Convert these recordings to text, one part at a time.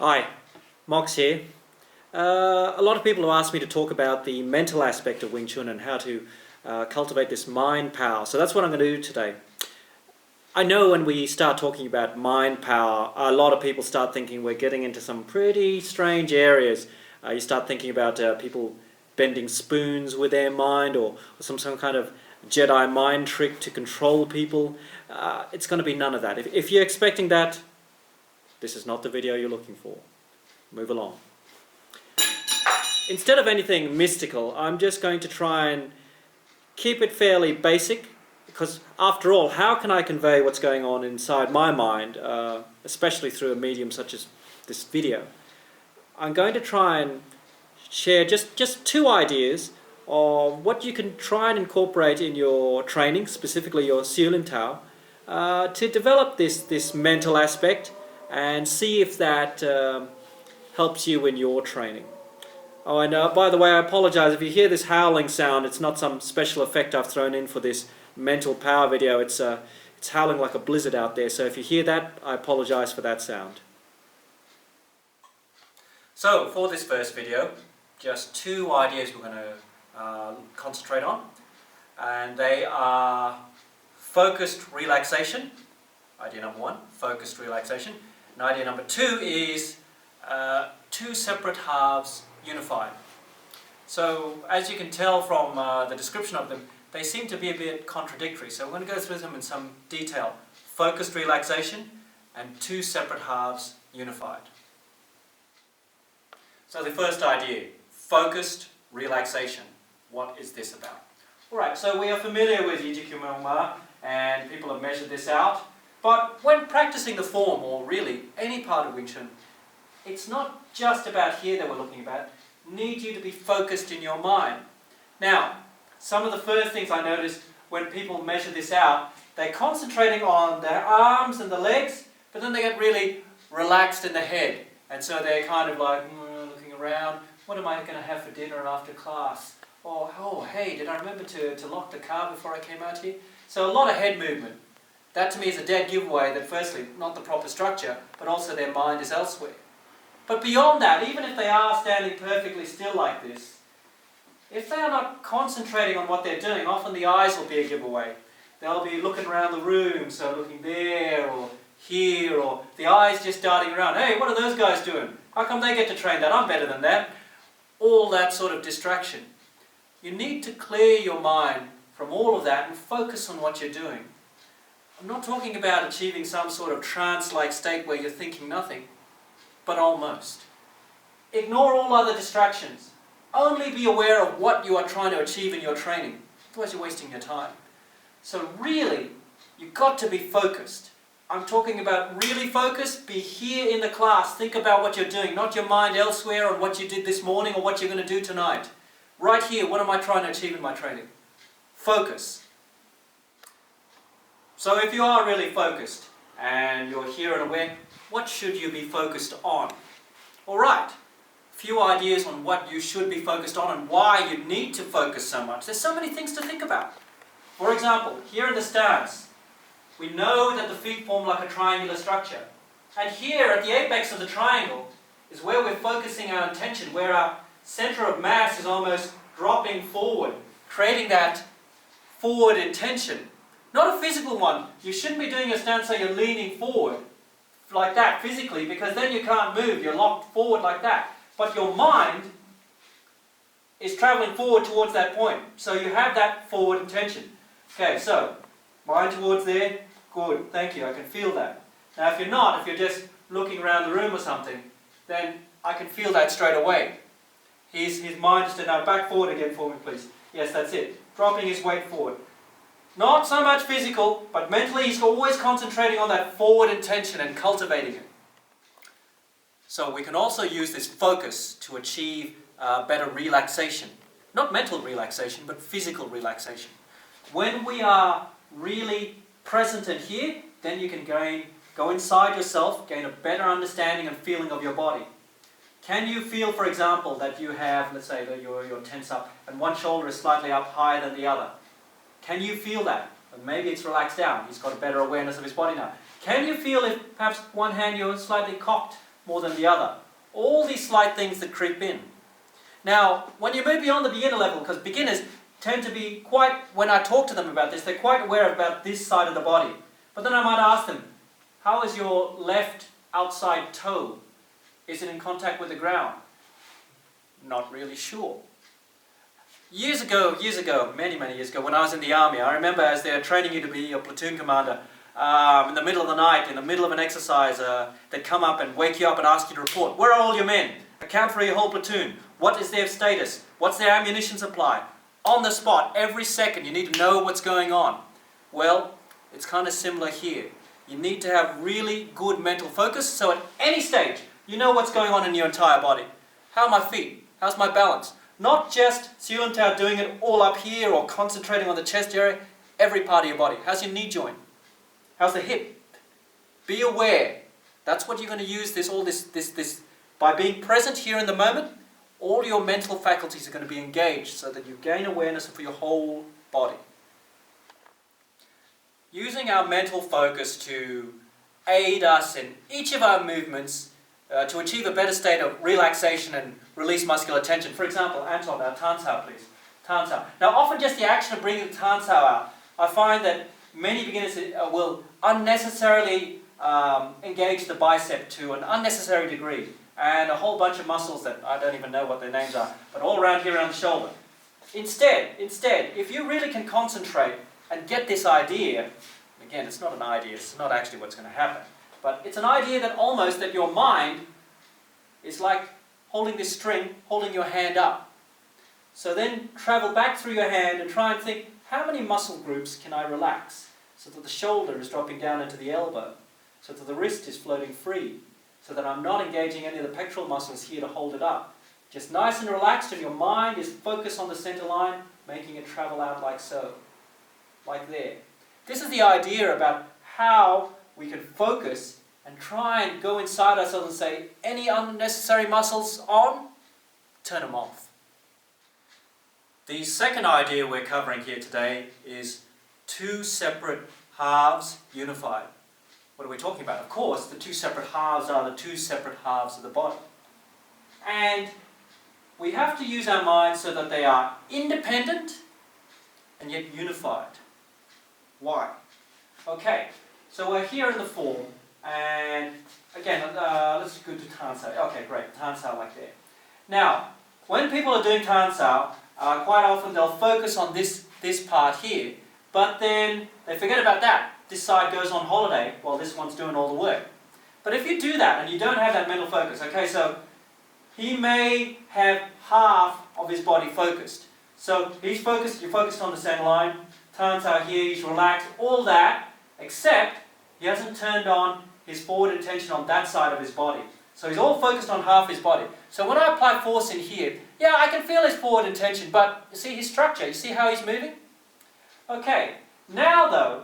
Hi, Mox here. A lot of people have asked me to talk about the mental aspect of Wing Chun and how to cultivate this mind power. So that's what I'm going to do today. I know when we start talking about mind power, a lot of people start thinking we're getting into some pretty strange areas. You start thinking about people bending spoons with their mind, or some kind of Jedi mind trick to control people. It's going to be none of that. If you're expecting that, this is not the video you're looking for. Move along. Instead of anything mystical, I'm just going to try and keep it fairly basic, because after all, how can I convey what's going on inside my mind, especially through a medium such as this video? I'm going to try and share just two ideas of what you can try and incorporate in your training, specifically your Siu Lim Tao, to develop this mental aspect and see if that helps you in your training. Oh, and by the way, I apologize if you hear this howling sound. It's not some special effect I've thrown in for this mental power video. It's howling like a blizzard out there, so if you hear that, I apologize for that sound. So, for this first video, just two ideas we're going to concentrate on, and they are focused relaxation. Idea number one, focused relaxation. And idea number two is two separate halves unified. So as you can tell from the description of them, they seem to be a bit contradictory. So we're going to go through them in some detail. Focused relaxation and two separate halves unified. So the first idea, focused relaxation. What is this about? Alright, so we are familiar with Yijikyu and people have measured this out. But when practicing the form, or really any part of Wing Chun, it's not just about here that we're looking about. Need you to be focused in your mind. Now, some of the first things I noticed when people measure this out, they're concentrating on their arms and the legs, but then they get really relaxed in the head. And so they're kind of like, looking around, what am I going to have for dinner after class? Oh, hey, did I remember to lock the car before I came out here? So a lot of head movement. That to me is a dead giveaway that firstly, not the proper structure, but also their mind is elsewhere. But beyond that, even if they are standing perfectly still like this, if they are not concentrating on what they're doing, often the eyes will be a giveaway. They'll be looking around the room, so looking there or here, or the eyes just darting around. Hey, what are those guys doing? How come they get to train that? I'm better than that. All that sort of distraction. You need to clear your mind from all of that and focus on what you're doing. I'm not talking about achieving some sort of trance-like state where you're thinking nothing, but almost. Ignore all other distractions. Only be aware of what you are trying to achieve in your training. Otherwise you're wasting your time. So really, you've got to be focused. I'm talking about really focused. Be here in the class. Think about what you're doing, not your mind elsewhere on what you did this morning or what you're going to do tonight. Right here, what am I trying to achieve in my training? Focus. So if you are really focused and you're here and aware, what should you be focused on? Alright, a few ideas on what you should be focused on and why you need to focus so much. There's so many things to think about. For example, here in the stance, we know that the feet form like a triangular structure. And here at the apex of the triangle is where we're focusing our attention, where our center of mass is almost dropping forward, creating that forward intention. Not a physical one. You shouldn't be doing a stance so you're leaning forward like that physically, because then you can't move. You're locked forward like that. But your mind is traveling forward towards that point. So you have that forward intention. Okay, so mind towards there. Good. Thank you. I can feel that. Now if you're not, if you're just looking around the room or something, then I can feel that straight away. His mind is to now back forward again for me, please. Yes, that's it. Dropping his weight forward. Not so much physical, but mentally he's always concentrating on that forward intention and cultivating it. So we can also use this focus to achieve better relaxation. Not mental relaxation, but physical relaxation. When we are really present and here, then you can go inside yourself, gain a better understanding and feeling of your body. Can you feel, for example, that you have, let's say that you're tense up and one shoulder is slightly up higher than the other? Can you feel that? And maybe it's relaxed down. He's got a better awareness of his body now. Can you feel if perhaps one hand you're slightly cocked more than the other. All these slight things that creep in. Now, when you move beyond the beginner level, because beginners tend to be quite, when I talk to them about this, they're quite aware about this side of the body. But then I might ask them, how is your left outside toe? Is it in contact with the ground? Not really sure. Years ago, many years ago, when I was in the army, I remember as they're training you to be your platoon commander, in the middle of the night, in the middle of an exercise, they'd come up and wake you up and ask you to report. Where are all your men? Account for your whole platoon. What is their status? What's their ammunition supply? On the spot, every second, you need to know what's going on. Well, it's kind of similar here. You need to have really good mental focus, so at any stage, you know what's going on in your entire body. How are my feet? How's my balance? Not just Siu Lim Tao doing it all up here or concentrating on the chest area, every part of your body. How's your knee joint? How's the hip? Be aware. That's what you're going to use this by being present here in the moment. All your mental faculties are going to be engaged so that you gain awareness for your whole body. Using our mental focus to aid us in each of our movements to achieve a better state of relaxation and release muscular tension. For example, Anton, Tan Sao, please. Tan Sao. Now, often just the action of bringing the Tan Sao out, I find that many beginners will unnecessarily engage the bicep to an unnecessary degree, and a whole bunch of muscles that I don't even know what their names are, but all around here around the shoulder. Instead, if you really can concentrate and get this idea, again, it's not an idea, it's not actually what's going to happen, but it's an idea that almost that your mind is like holding this string, holding your hand up. So then travel back through your hand and try and think, how many muscle groups can I relax? So that the shoulder is dropping down into the elbow, so that the wrist is floating free, so that I'm not engaging any of the pectoral muscles here to hold it up. Just nice and relaxed, and your mind is focused on the center line, making it travel out like so, like there. This is the idea about how we can focus and try and go inside ourselves and say, any unnecessary muscles on, turn them off. The second idea we're covering here today is two separate halves unified. What are we talking about? Of course, the two separate halves are the two separate halves of the body. And we have to use our minds so that they are independent and yet unified. Why? Okay, so we're here in the form, and again, let's go to Tan Sao. Okay, great, Tan Sao like there. Now, when people are doing Tan Sao, quite often they'll focus on this part here, but then they forget about that. This side goes on holiday while this one's doing all the work. But if you do that and you don't have that mental focus, okay, so he may have half of his body focused. So he's focused, you're focused on the center line, Tan Sao here, he's relaxed, all that, except he hasn't turned on his forward intention on that side of his body. So he's all focused on half his body. So when I apply force in here, yeah, I can feel his forward intention, but you see his structure, you see how he's moving? Okay, now though,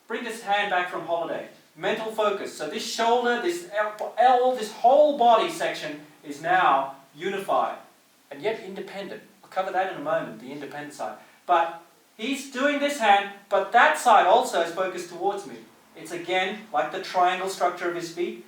bring this hand back from holiday. Mental focus. So this shoulder, this whole body section is now unified and yet independent. I'll cover that in a moment, the independent side. But he's doing this hand, but that side also is focused towards me. It's again like the triangle structure of his feet.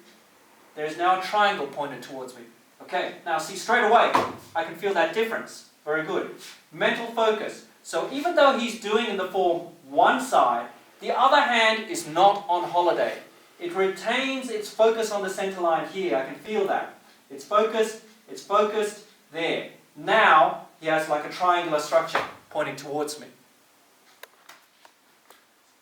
There's now a triangle pointed towards me. Okay, now see straight away, I can feel that difference. Very good. Mental focus. So even though he's doing in the form one side, the other hand is not on holiday. It retains its focus on the center line here. I can feel that. It's focused there. Now he has like a triangular structure pointing towards me.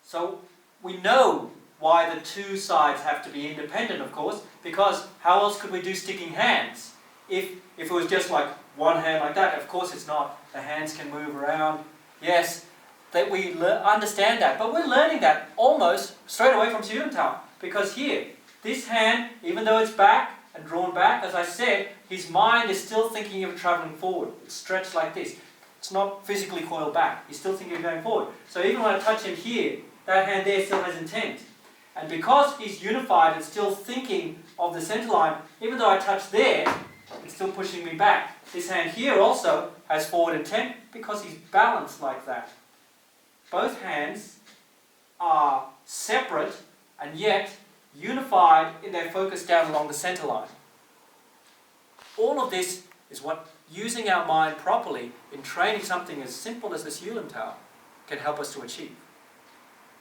So we know why the two sides have to be independent, of course, because how else could we do sticking hands? If it was just like one hand like that, of course it's not. The hands can move around. Yes, that we understand that, but we're learning that almost straight away from Siu Lim Tao. Because here, this hand, even though it's back and drawn back, as I said, his mind is still thinking of travelling forward. It's stretched like this. It's not physically coiled back. He's still thinking of going forward. So even when I touch him here, that hand there still has intent. And because he's unified and still thinking of the center line, even though I touch there, it's still pushing me back. This hand here also has forward intent because he's balanced like that. Both hands are separate and yet unified in their focus down along the center line. All of this is what using our mind properly in training something as simple as the Siu Lim Tao can help us to achieve.